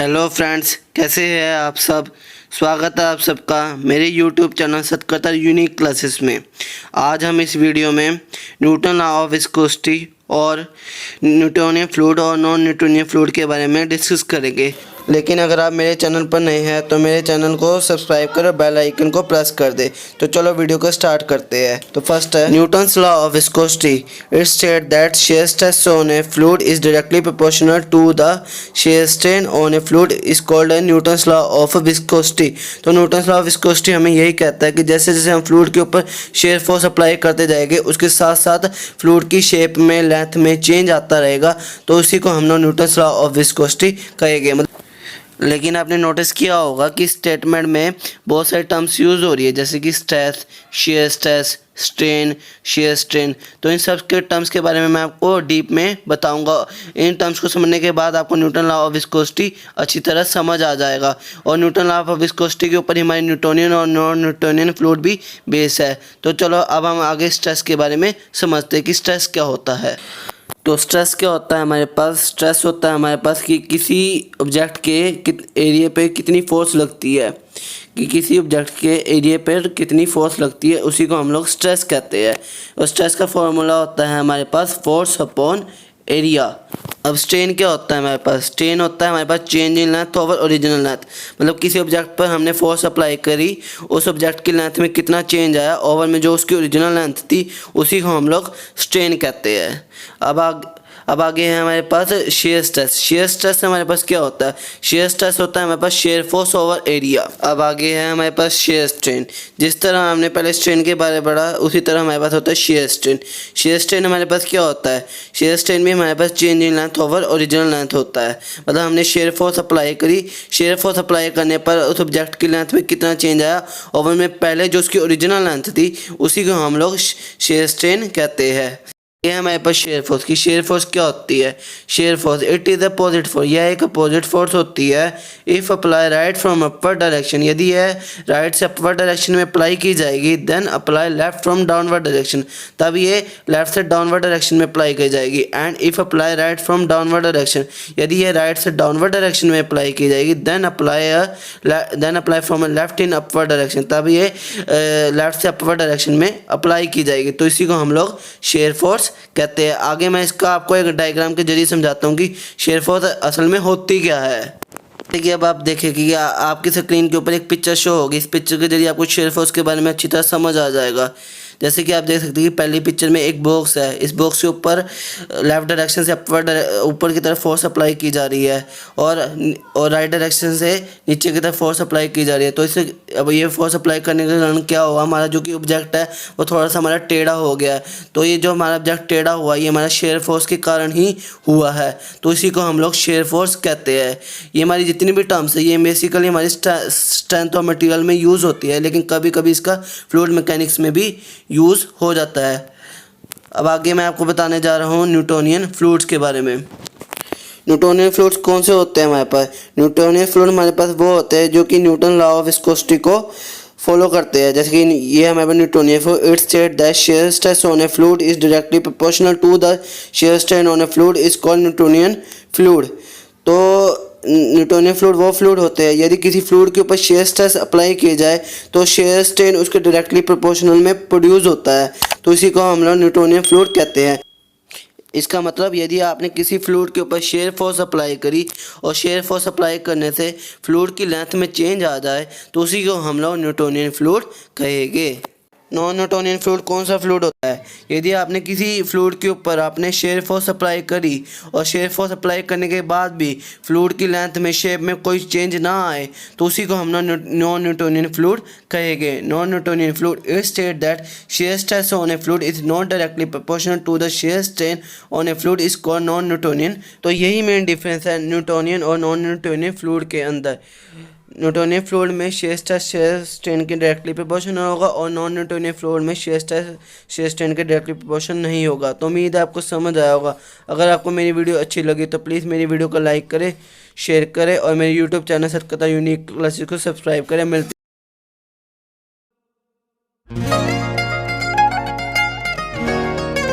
Hello friends, कैसे हैं आप सब। स्वागत है आप सबका मेरे यूट्यूब चैनल सतकर्ता यूनिक क्लासेस में। आज हम इस वीडियो में न्यूटन लॉ ऑफ विस्कोसिटी और न्यूटोनियन फ्लूइड और नॉन न्यूटोनियन फ्लूइड के बारे में डिस्कस करेंगे। लेकिन अगर आप मेरे चैनल पर नए हैं तो मेरे चैनल को सब्सक्राइब कर और बेल आइकन को प्रेस कर दे। तो चलो वीडियो को स्टार्ट करते हैं। तो फर्स्ट है Newton's law of viscosity. It state that shear stress on a fluid is directly proportional to the shear strain on a fluid is called a Newton's law of viscosity। तो Newton's law of viscosity हमें यही कहता है कि जैसे जैसे हम fluid के ऊपर शेयर फोर्स अप्लाई करते जाएंगे उसके साथ साथ फ्लूइड की शेप में लेंथ में चेंज आता रहेगा, तो उसी को हम लोग न्यूटन्स लॉ ऑफ विस्कोसिटी कहेंगे। लेकिन आपने नोटिस किया होगा कि स्टेटमेंट में बहुत सारे टर्म्स यूज़ हो रही है, जैसे कि stress, shear stress, strain, shear strain. तो इन सब के टर्म्स के बारे में मैं आपको डीप में बताऊंगा। इन टर्म्स को समझने के बाद आपको न्यूटन लॉ ऑफ विस्कोसिटी अच्छी तरह समझ आ जाएगा। और न्यूटन लॉ ऑफ विस्कोसिटी के ऊपर ही हमारी न्यूटोनियन और नॉन न्यूटोनियन फ्लूइड भी बेस है। तो चलो अब हम आगे स्ट्रेस के बारे में समझते हैं कि स्ट्रेस क्या होता है। तो स्ट्रेस क्या होता है हमारे पास। स्ट्रेस होता है हमारे पास कि किसी ऑब्जेक्ट के एरिया पे कितनी फोर्स लगती है, कि किसी ऑब्जेक्ट के एरिया पर कितनी फोर्स लगती है, उसी को हम लोग स्ट्रेस कहते हैं। और स्ट्रेस का फॉर्मूला होता है हमारे पास फोर्स अपॉन एरिया। अब स्ट्रेन क्या होता है हमारे पास। स्ट्रेन होता है हमारे पास change in length over original length. मतलब किसी ऑब्जेक्ट पर हमने फोर्स अप्लाई करी, उस ऑब्जेक्ट की लेंथ में कितना चेंज आया ओवर में जो उसकी ओरिजिनल लेंथ थी, उसी को हम लोग स्ट्रेन कहते हैं। अब आगे है हमारे पास शेयर स्ट्रेस। शेयर स्ट्रेस हमारे पास क्या होता है। शेयर स्ट्रेस होता है हमारे पास शेयर फोर्स ओवर एरिया। अब आगे है हमारे पास शेयर स्ट्रेन। जिस तरह हमने पहले स्ट्रेन के बारे में पढ़ा उसी तरह हमारे पास होता है शेयर स्ट्रेन। शेयर स्ट्रेन हमारे पास क्या होता है। शेयर स्ट्रेन भी हमारे पास change in length over original length होता है। मतलब हमने शेयर फोर्स अप्लाई करी, शेयर फोर्स अप्लाई करने पर उस ऑब्जेक्ट की लेंथ में कितना चेंज आया ओवर में पहले जो उसकी ओरिजिनल लेंथ थी, उसी को हम लोग शेयर स्ट्रेन कहते हैं। ये हमारे पास शेयर फोर्स की। शेयर फोर्स क्या होती है। Shear force it is opposite force. यह एक अपोजिट फोर्स होती है। If apply right from upper direction, यदि यह राइट से अपर डायरेक्शन में अप्लाई की जाएगी, then apply left from downward direction, तब ये लेफ्ट से डाउनवर्ड डायरेक्शन में अप्लाई की जाएगी। And if apply right from downward direction, यदि यह राइट से डाउनवर्ड डायरेक्शन में अप्लाई की जाएगी, then apply from left in upward direction, तब ये लेफ्ट से अपवर्ड डायरेक्शन में अप्लाई की जाएगी। तो इसी को हम लोग शेयर फोर्स कहते हैं। आगे मैं इसका आपको एक डायग्राम के जरिए समझाता हूँ कि शेयर फोर्स असल में होती क्या है। देखिए अब आप देखें कि आपकी स्क्रीन के ऊपर एक पिक्चर शो होगी। इस पिक्चर के जरिए आपको शेयर फोर्स के बारे में अच्छी तरह समझ आ जाएगा। जैसे कि आप देख सकते हैं कि पहली पिक्चर में एक बॉक्स है। इस बॉक्स के ऊपर लेफ्ट डायरेक्शन से ऊपर की तरफ फोर्स अप्लाई की जा रही है और राइट डायरेक्शन से नीचे की तरफ फोर्स अप्लाई की जा रही है। तो इससे अब ये फोर्स अप्लाई करने के कारण क्या हुआ, हमारा जो कि ऑब्जेक्ट है वो थोड़ा सा हमारा टेढ़ा हो गया है। तो ये जो हमारा ऑब्जेक्ट टेढ़ा हुआ ये हमारा शेयर फोर्स के कारण ही हुआ है। तो इसी को हम लोग शेयर फोर्स कहते हैं। ये हमारी जितनी भी टर्म्स है ये बेसिकली हमारी स्ट्रेंथ ऑफ मटेरियल में यूज़ होती है, लेकिन कभी कभी इसका फ्लूइड मैकेनिक्स में भी यूज़ हो जाता है। अब आगे मैं आपको बताने जा रहा हूँ न्यूटोनियन फ्लूइड्स के बारे में। न्यूटोनियन फ्लूइड्स कौन से होते हैं हमारे पास। न्यूटोनियन फ्लूइड हमारे पास वो होते हैं जो कि न्यूटन लॉ ऑफ विस्कोसिटी को फॉलो करते हैं। जैसे कि ये हमारे पास Newtonian fluid. It state that shear stress on a fluid is directly proportional to the shear strain on a fluid is called Newtonian fluid. तो न्यूटोनियन फ्लूइड वो फ्लूइड होते हैं यदि किसी फ्लूइड के ऊपर शेयर स्ट्रेस अप्लाई किया जाए तो शेयर स्ट्रेन उसके डायरेक्टली प्रोपोर्शनल में प्रोड्यूस होता है। तो इसी को हम लोग न्यूटोनियन फ्लूइड कहते हैं। इसका मतलब यदि आपने किसी फ्लूइड के ऊपर शेयर फोर्स अप्लाई करी और शेयर फोर्स अप्लाई करने से फ्लूइड की लेंथ में चेंज आ जाए तो उसी को हम लोग न्यूटोनियन फ्लूइड कहेंगे। नॉन न्यूटोनियन फ्लूइड कौन सा फ्लूइड होता है। यदि आपने किसी फ्लूइड के ऊपर आपने शेयर फोर्स अप्लाई करी और शेयर फोर्स अप्लाई करने के बाद भी फ्लूइड की लेंथ में शेप में कोई चेंज ना आए तो उसी को हम नॉन न्यूटोनियन फ्लूइड कहेंगे। Non Newtonian fluid it state that shear stress on a fluid is not directly proportional to the shear strain on a fluid is called non Newtonian. तो यही मेन डिफरेंस है Newtonian और non Newtonian fluid के अंदर। Newtonian fluid में shear stress shear strain के directly proportional होगा और नॉन न्यूटोनियन फ्लूइड में शेयर स्ट्रेस शेयर स्ट्रेन के डायरेक्टली प्रोपोर्शनल नहीं होगा। तो उम्मीद है आपको समझ आया होगा। अगर आपको मेरी वीडियो अच्छी लगी तो प्लीज़ मेरी वीडियो को लाइक करें, शेयर करें और मेरे यूट्यूब चैनल सतकर्ता यूनिक क्लासेस को सब्सक्राइब करें। मिलते